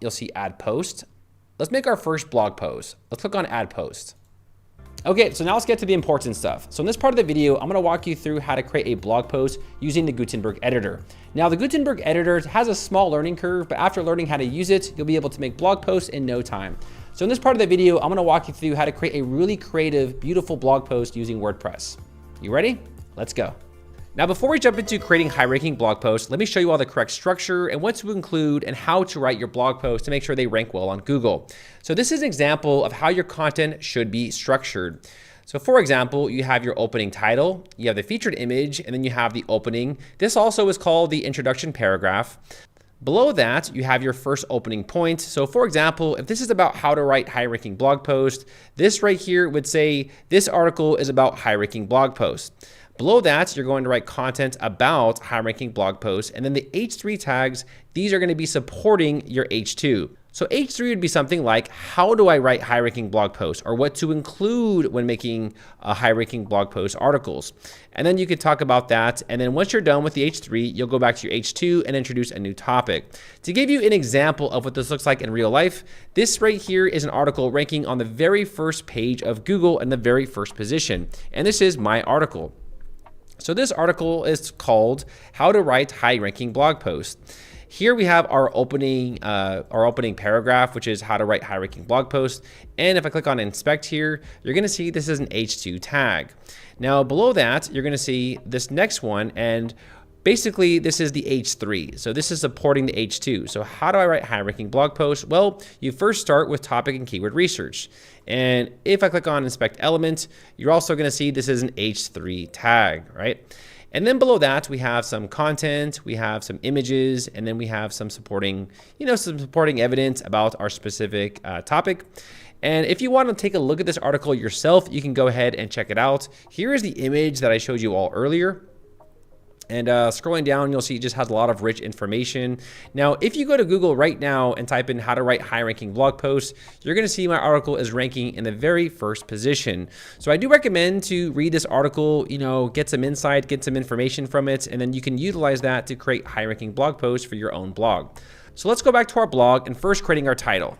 you'll see add post. Let's make our first blog post. Let's click on add post. Okay, so now let's get to the important stuff. So in this part of the video, I'm gonna walk you through how to create a blog post using the Gutenberg editor. Now the Gutenberg editor has a small learning curve, but after learning how to use it, you'll be able to make blog posts in no time. So in this part of the video, I'm gonna walk you through how to create a really creative, beautiful blog post using WordPress. You ready? Let's go. Now, before we jump into creating high-ranking blog posts, let me show you all the correct structure and what to include and how to write your blog posts to make sure they rank well on Google. So this is an example of how your content should be structured. So for example, you have your opening title, you have the featured image, and then you have the opening. This also is called the introduction paragraph. Below that, you have your first opening point. So for example, if this is about how to write high-ranking blog posts, this right here would say, this article is about high-ranking blog posts. Below that, you're going to write content about high-ranking blog posts, and then the H3 tags, these are going to be supporting your H2. So H3 would be something like, how do I write high-ranking blog posts, or what to include when making high-ranking blog post articles. And then you could talk about that, and then once you're done with the H3, you'll go back to your H2 and introduce a new topic. To give you an example of what this looks like in real life, this right here is an article ranking on the very first page of Google in the very first position, and this is my article. So this article is called How to Write High-Ranking Blog Posts. Here we have our opening paragraph, which is how to write high-ranking blog posts. And if I click on inspect here, you're gonna see this is an H2 tag. Now below that, you're gonna see this next one, and basically this is the H3. So this is supporting the H2. So how do I write high-ranking blog posts? Well, you first start with topic and keyword research. And if I click on inspect element, you're also gonna see this is an H3 tag, right? And then below that, we have some content, we have some images, and then we have some supporting, some supporting evidence about our specific topic. And if you want to take a look at this article yourself, you can go ahead and check it out. Here is the image that I showed you all earlier. And scrolling down, you'll see it just has a lot of rich information. Now, if you go to Google right now and type in how to write high-ranking blog posts, you're gonna see my article is ranking in the very first position. So I do recommend to read this article, get some insight, get some information from it, and then you can utilize that to create high-ranking blog posts for your own blog. So let's go back to our blog and first creating our title.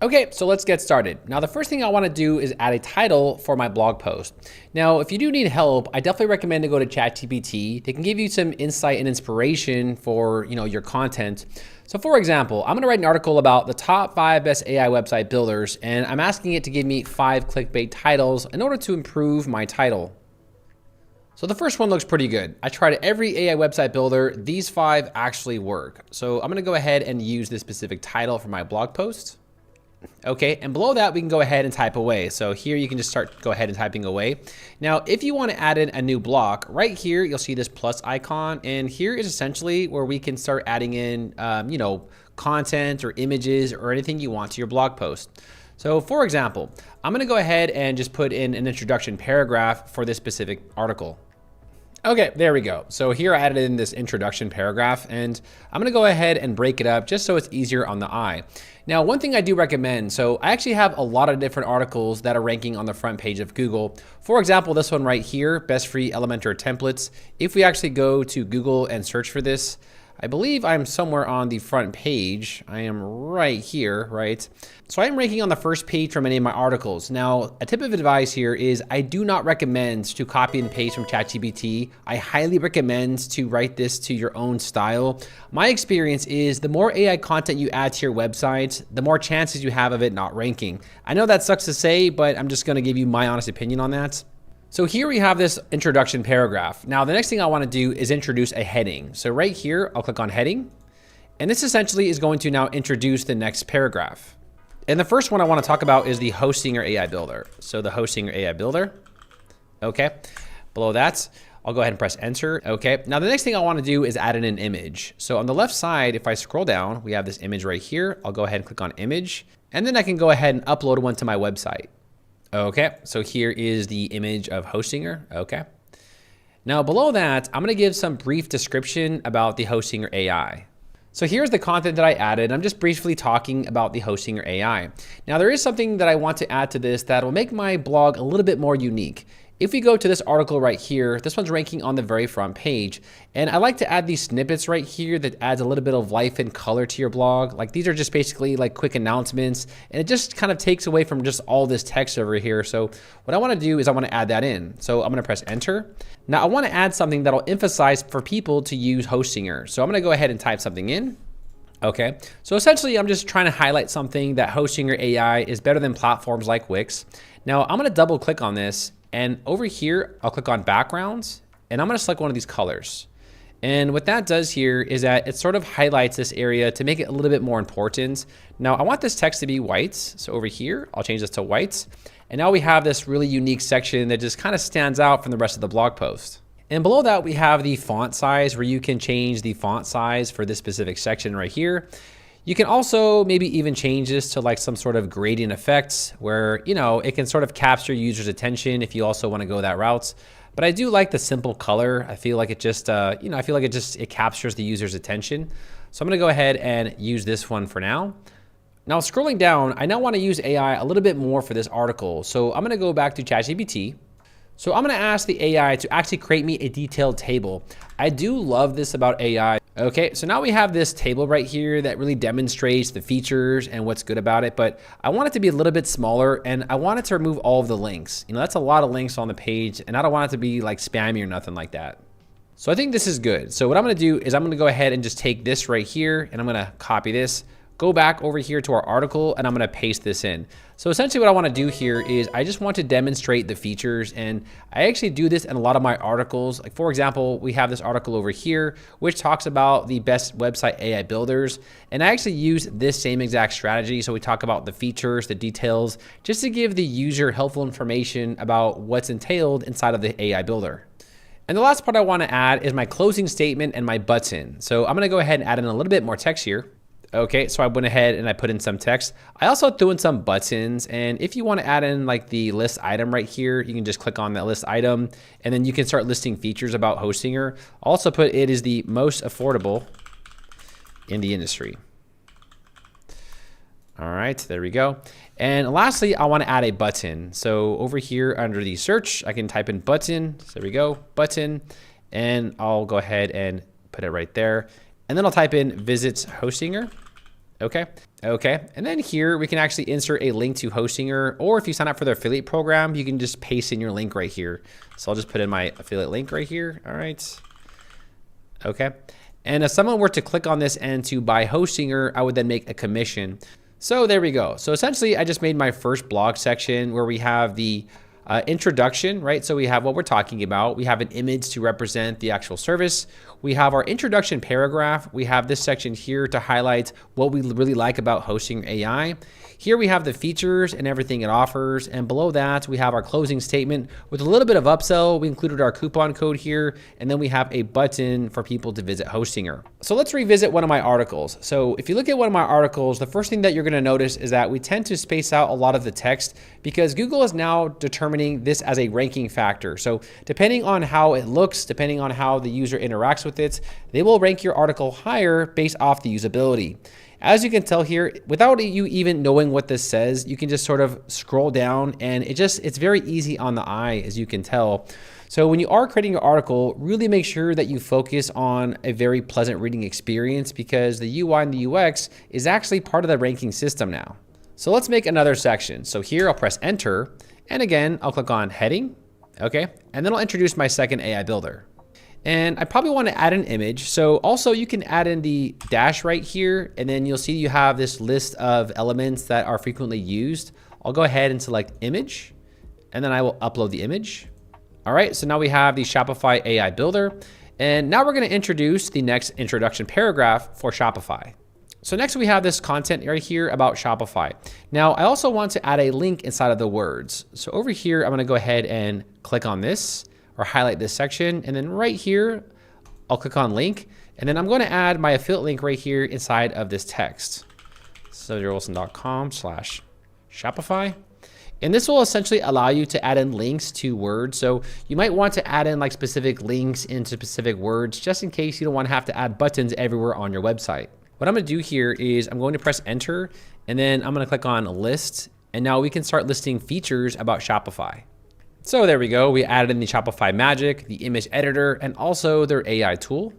Okay, so let's get started. Now, the first thing I want to do is add a title for my blog post. Now, if you do need help, I definitely recommend to go to ChatGPT. They can give you some insight and inspiration for, your content. So for example, I'm going to write an article about the top 5 best AI website builders, and I'm asking it to give me 5 clickbait titles in order to improve my title. So the first one looks pretty good. I tried every AI website builder. These 5 actually work. So I'm going to go ahead and use this specific title for my blog post. Okay, and below that, we can go ahead and type away. So here you can just go ahead and typing away. Now, if you want to add in a new block, right here, you'll see this plus icon. And here is essentially where we can start adding in, content or images or anything you want to your blog post. So for example, I'm going to go ahead and just put in an introduction paragraph for this specific article. Okay, there we go. So here I added in this introduction paragraph, and I'm gonna go ahead and break it up just so it's easier on the eye. Now, one thing I do recommend, so I actually have a lot of different articles that are ranking on the front page of Google. For example, this one right here, Best Free Elementor Templates. If we actually go to Google and search for this, I believe I'm somewhere on the front page. I am right here, right? So I'm ranking on the first page for many of my articles. Now, a tip of advice here is I do not recommend to copy and paste from ChatGPT. I highly recommend to write this to your own style. My experience is the more AI content you add to your website, the more chances you have of it not ranking. I know that sucks to say, but I'm just gonna give you my honest opinion on that. So here we have this introduction paragraph. Now, the next thing I want to do is introduce a heading. So right here, I'll click on heading, and this essentially is going to now introduce the next paragraph. And the first one I want to talk about is the Hostinger AI Builder. So the Hostinger AI Builder, okay. Below that, I'll go ahead and press enter, okay. Now the next thing I want to do is add in an image. So on the left side, if I scroll down, we have this image right here. I'll go ahead and click on image, and then I can go ahead and upload one to my website. Okay, so here is the image of Hostinger, okay. Now below that, I'm gonna give some brief description about the Hostinger AI. So here's the content that I added. I'm just briefly talking about the Hostinger AI. Now there is something that I want to add to this that will make my blog a little bit more unique. If we go to this article right here, this one's ranking on the very front page. And I like to add these snippets right here that adds a little bit of life and color to your blog. Like these are just basically like quick announcements, and it just kind of takes away from just all this text over here. So what I want to do is I want to add that in. So I'm going to press enter. Now I want to add something that'll emphasize for people to use Hostinger. So I'm going to go ahead and type something in. Okay, so essentially I'm just trying to highlight something that Hostinger AI is better than platforms like Wix. Now I'm going to double click on this. And over here, I'll click on backgrounds, and I'm going to select one of these colors. And what that does here is that it sort of highlights this area to make it a little bit more important. Now I want this text to be white. So over here, I'll change this to white. And now we have this really unique section that just kind of stands out from the rest of the blog post. And below that, we have the font size where you can change the font size for this specific section right here. You can also maybe even change this to like some sort of gradient effects where, you know, it can sort of capture users' attention if you also want to go that route. But I do like the simple color. I feel like it just, it captures the user's attention. So I'm going to go ahead and use this one for now. Now scrolling down, I now want to use AI a little bit more for this article. So I'm going to go back to ChatGPT. So I'm going to ask the AI to actually create me a detailed table. I do love this about AI. Okay, so now we have this table right here that really demonstrates the features and what's good about it, but I want it to be a little bit smaller, and I want it to remove all of the links. You know, that's a lot of links on the page, and I don't want it to be like spammy or nothing like that. So I think this is good. So what I'm going to do is I'm going to go ahead and just take this right here, and I'm going to copy this, go back over here to our article, and I'm going to paste this in. So essentially what I want to do here is I just want to demonstrate the features, and I actually do this in a lot of my articles. Like for example, we have this article over here, which talks about the best website AI builders. And I actually use this same exact strategy. So we talk about the features, the details, just to give the user helpful information about what's entailed inside of the AI builder. And the last part I want to add is my closing statement and my button. So I'm going to go ahead and add in a little bit more text here. Okay, so I went ahead and I put in some text. I also threw in some buttons, and if you want to add in like the list item right here, you can just click on that list item, and then you can start listing features about Hostinger. Also put it is the most affordable in the industry. All right, there we go. And lastly, I want to add a button. So over here under the search, I can type in button. So there we go, button, and I'll go ahead and put it right there. And then I'll type in visits Hostinger. Okay. And then here we can actually insert a link to Hostinger, or if you sign up for the affiliate program, you can just paste in your link right here. So I'll just put in my affiliate link right here. All right. Okay. And if someone were to click on this and to buy Hostinger, I would then make a commission. So there we go. So essentially I just made my first blog section where we have the introduction, right? So we have what we're talking about. We have an image to represent the actual service. We have our introduction paragraph. We have this section here to highlight what we really like about Hostinger AI. Here we have the features and everything it offers. And below that, we have our closing statement with a little bit of upsell. We included our coupon code here. And then we have a button for people to visit Hostinger. So let's revisit one of my articles. So if you look at one of my articles, the first thing that you're going to notice is that we tend to space out a lot of the text because Google is now determining this as a ranking factor. So depending on how it looks, depending on how the user interacts with it, they will rank your article higher based off the usability. As you can tell here, without you even knowing what this says, you can just sort of scroll down, and it's very easy on the eye, as you can tell. So when you are creating your article, really make sure that you focus on a very pleasant reading experience, because the UI and the UX is actually part of the ranking system now. So let's make another section. So here I'll press enter, and again, I'll click on heading, okay? And then I'll introduce my second AI builder. And I probably want to add an image. So also you can add in the dash right here, and then you'll see you have this list of elements that are frequently used. I'll go ahead and select image, and then I will upload the image. All right, so now we have the Shopify AI builder. And now we're going to introduce the next introduction paragraph for Shopify. So next we have this content right here about Shopify. Now I also want to add a link inside of the words. So over here, I'm going to go ahead and click on this, or highlight this section. And then right here, I'll click on link. And then I'm going to add my affiliate link right here inside of this text. So darrelwilson.com/Shopify. And this will essentially allow you to add in links to words. So you might want to add in like specific links into specific words, just in case you don't want to have to add buttons everywhere on your website. What I'm going to do here is I'm going to press enter, and then I'm going to click on list. And now we can start listing features about Shopify. So there we go. We added in the Shopify magic, the image editor, and also their AI tool.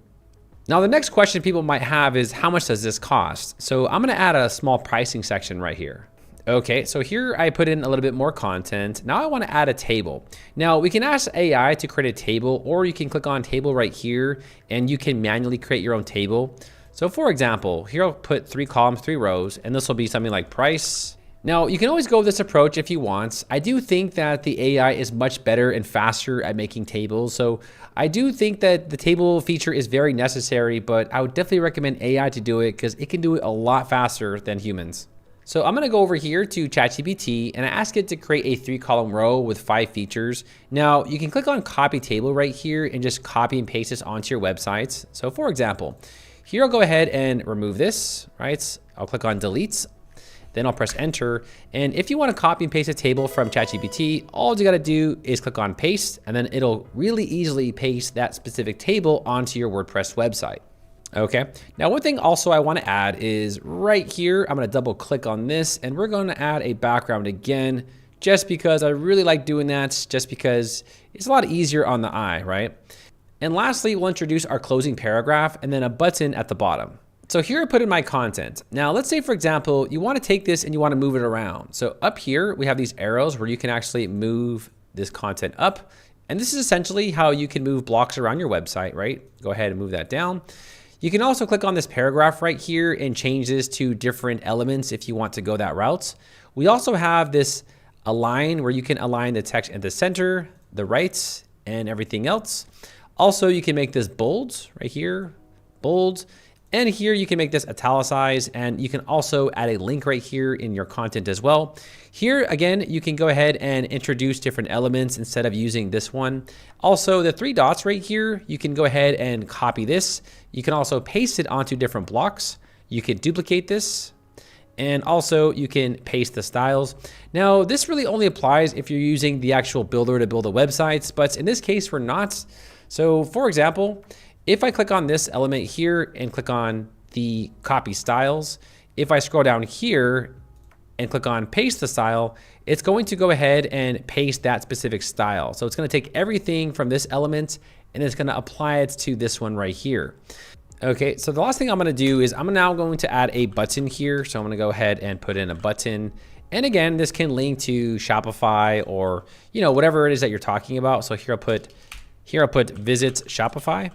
Now, the next question people might have is, how much does this cost? So I'm gonna add a small pricing section right here. Okay, so here I put in a little bit more content. Now I wanna add a table. Now we can ask AI to create a table, or you can click on table right here and you can manually create your own table. So for example, here I'll put 3 columns, 3 rows, and this will be something like price. Now, you can always go with this approach if you want. I do think that the AI is much better and faster at making tables. So I do think that the table feature is very necessary, but I would definitely recommend AI to do it because it can do it a lot faster than humans. So I'm gonna go over here to ChatGPT and I ask it to create a 3-column row with 5 features. Now, you can click on copy table right here and just copy and paste this onto your website. So for example, here I'll go ahead and remove this, right? I'll click on delete. Then I'll press enter. And if you want to copy and paste a table from ChatGPT, all you got to do is click on paste, and then it'll really easily paste that specific table onto your WordPress website. Okay. Now, one thing also I want to add is right here, I'm going to double click on this and we're going to add a background again, just because I really like doing that, just because it's a lot easier on the eye, right? And lastly, we'll introduce our closing paragraph and then a button at the bottom. So here I put in my content. Now let's say, for example, you want to take this and you want to move it around. So up here, we have these arrows where you can actually move this content up. And this is essentially how you can move blocks around your website, right? Go ahead and move that down. You can also click on this paragraph right here and change this to different elements if you want to go that route. We also have this align where you can align the text at the center, the right, and everything else. Also, you can make this bold right here, bold. And here you can make this italicized, and you can also add a link right here in your content as well. Here, again, you can go ahead and introduce different elements instead of using this one. Also, the 3 dots right here, you can go ahead and copy this. You can also paste it onto different blocks. You can duplicate this, and also you can paste the styles. Now, this really only applies if you're using the actual builder to build the websites, but in this case, we're not. So for example, if I click on this element here and click on the copy styles, if I scroll down here and click on paste the style, it's going to go ahead and paste that specific style. So it's going to take everything from this element and it's going to apply it to this one right here. Okay, so the last thing I'm going to do is I'm now going to add a button here. So I'm going to go ahead and put in a button. And again, this can link to Shopify or, whatever it is that you're talking about. So here I'll put visit Shopify.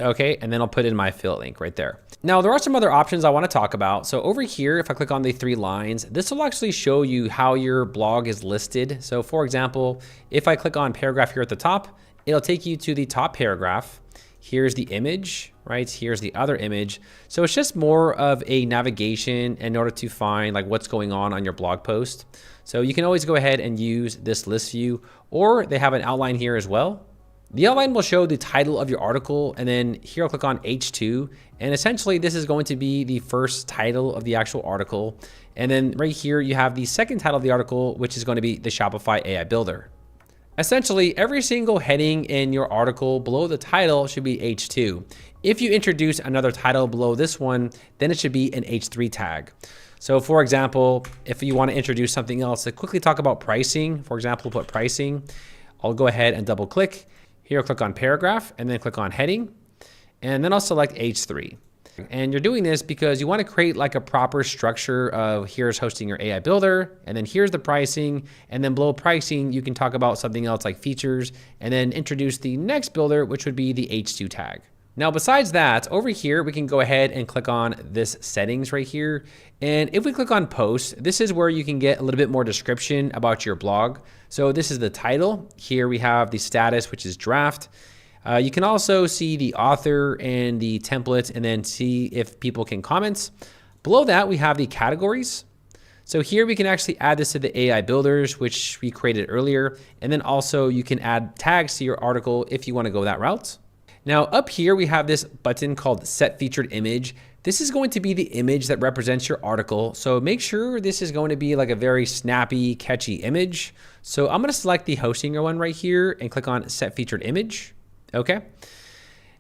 Okay, and then I'll put in my affiliate link right there. Now, there are some other options I want to talk about. So over here, if I click on the 3 lines, this will actually show you how your blog is listed. So for example, if I click on paragraph here at the top, it'll take you to the top paragraph. Here's the image, right? Here's the other image. So it's just more of a navigation in order to find like what's going on your blog post. So you can always go ahead and use this list view, or they have an outline here as well. The outline will show the title of your article, and then here I'll click on H2, and essentially this is going to be the first title of the actual article. And then right here you have the second title of the article, which is going to be the Shopify AI Builder. Essentially, every single heading in your article below the title should be H2. If you introduce another title below this one, then it should be an H3 tag. So for example, if you want to introduce something else to quickly talk about pricing, for example, put pricing, I'll go ahead and double click. Here I'll click on paragraph and then click on heading, and then I'll select H3. And you're doing this because you want to create like a proper structure of here's hosting your AI builder, and then here's the pricing, and then below pricing, you can talk about something else like features, and then introduce the next builder, which would be the H2 tag. Now, besides that, over here, we can go ahead and click on this settings right here. And if we click on post, this is where you can get a little bit more description about your blog. So this is the title. Here we have the status, which is draft. You can also see the author and the template and then see if people can comment. Below that, we have the categories. So here we can actually add this to the AI builders, which we created earlier. And then also you can add tags to your article if you want to go that route. Now up here, we have this button called Set Featured Image. This is going to be the image that represents your article. So make sure this is going to be like a very snappy, catchy image. So I'm going to select the Hostinger one right here and click on Set Featured Image. Okay.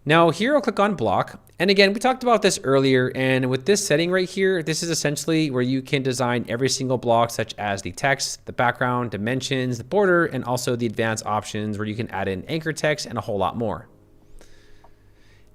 Now here I'll click on block. And again, we talked about this earlier, and with this setting right here, this is essentially where you can design every single block, such as the text, the background, dimensions, the border, and also the advanced options where you can add in anchor text and a whole lot more.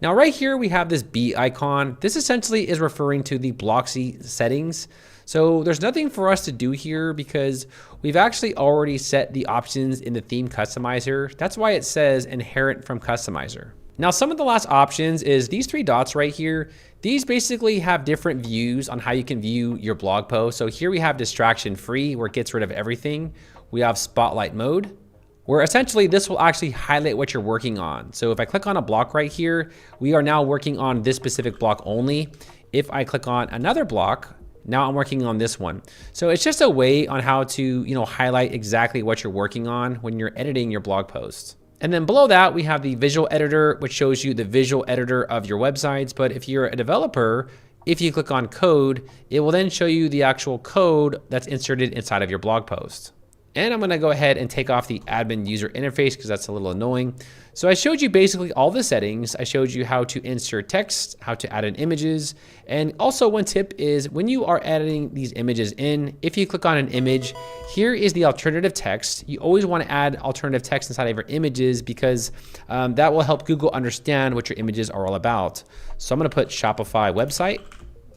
Now right here, we have this B icon. This essentially is referring to the Blocksy settings. So there's nothing for us to do here because we've actually already set the options in the theme customizer. That's why it says inherit from customizer. Now, some of the last options is these three dots right here. These basically have different views on how you can view your blog post. So here we have distraction free, where it gets rid of everything. We have spotlight mode, where essentially this will actually highlight what you're working on. So if I click on a block right here, we are now working on this specific block only. If I click on another block, now I'm working on this one. So it's just a way on how to, highlight exactly what you're working on when you're editing your blog posts. And then below that, we have the visual editor, which shows you the visual editor of your websites. But if you're a developer, if you click on code, it will then show you the actual code that's inserted inside of your blog post. And I'm gonna go ahead and take off the admin user interface because that's a little annoying. So I showed you basically all the settings. I showed you how to insert text, how to add in images. And also one tip is when you are adding these images in, if you click on an image, here is the alternative text. You always wanna add alternative text inside of your images because that will help Google understand what your images are all about. So I'm gonna put Shopify website,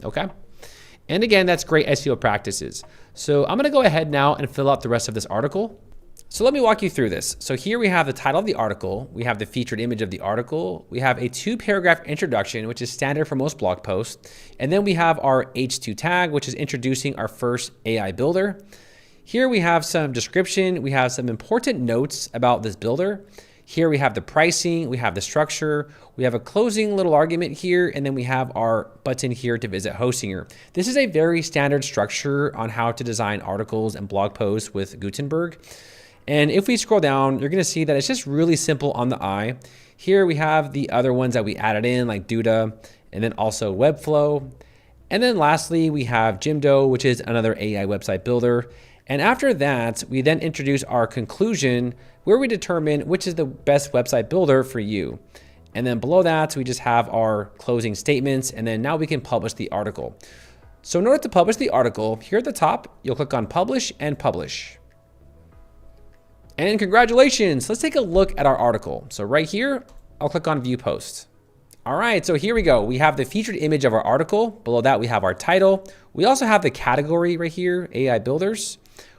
okay? And again, that's great SEO practices. So I'm gonna go ahead now and fill out the rest of this article. So let me walk you through this. So here we have the title of the article, we have the featured image of the article, we have a 2-paragraph introduction, which is standard for most blog posts, and then we have our H2 tag, which is introducing our first AI builder. Here we have some description, we have some important notes about this builder. Here we have the pricing, we have the structure, we have a closing little argument here, and then we have our button here to visit Hostinger. This is a very standard structure on how to design articles and blog posts with Gutenberg. And if we scroll down, you're gonna see that it's just really simple on the eye. Here we have the other ones that we added in, like Duda, and then also Webflow. And then lastly, we have Jimdo, which is another AI website builder. And after that, we then introduce our conclusion where we determine which is the best website builder for you. And then below that, we just have our closing statements, and then now we can publish the article. So in order to publish the article, here at the top, you'll click on publish and publish. And congratulations, let's take a look at our article. So right here, I'll click on view post. All right, so here we go. We have the featured image of our article. Below that, we have our title. We also have the category right here, AI builders.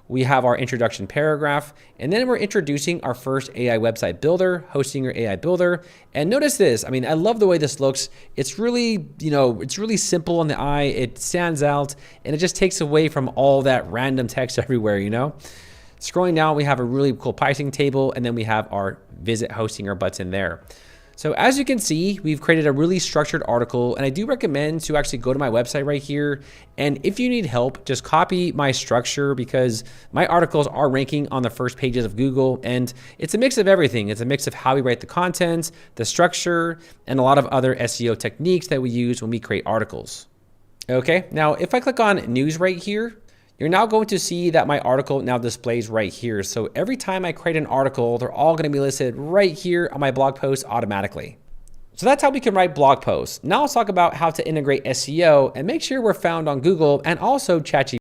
We have our introduction paragraph, and then we're introducing our first AI website builder, hosting your AI builder. And notice this, I mean, I love the way this looks. It's really, it's really simple on the eye. It stands out, and it just takes away from all that random text everywhere, Scrolling down, we have a really cool pricing table, and then we have our visit Hostinger button there. So as you can see, we've created a really structured article, and I do recommend to actually go to my website right here. And if you need help, just copy my structure because my articles are ranking on the first pages of Google, and it's a mix of everything. It's a mix of how we write the content, the structure, and a lot of other SEO techniques that we use when we create articles. Okay, now if I click on news right here, you're now going to see that my article now displays right here. So every time I create an article, they're all going to be listed right here on my blog post automatically. So that's how we can write blog posts. Now let's talk about how to integrate SEO and make sure we're found on Google and also ChatGPT.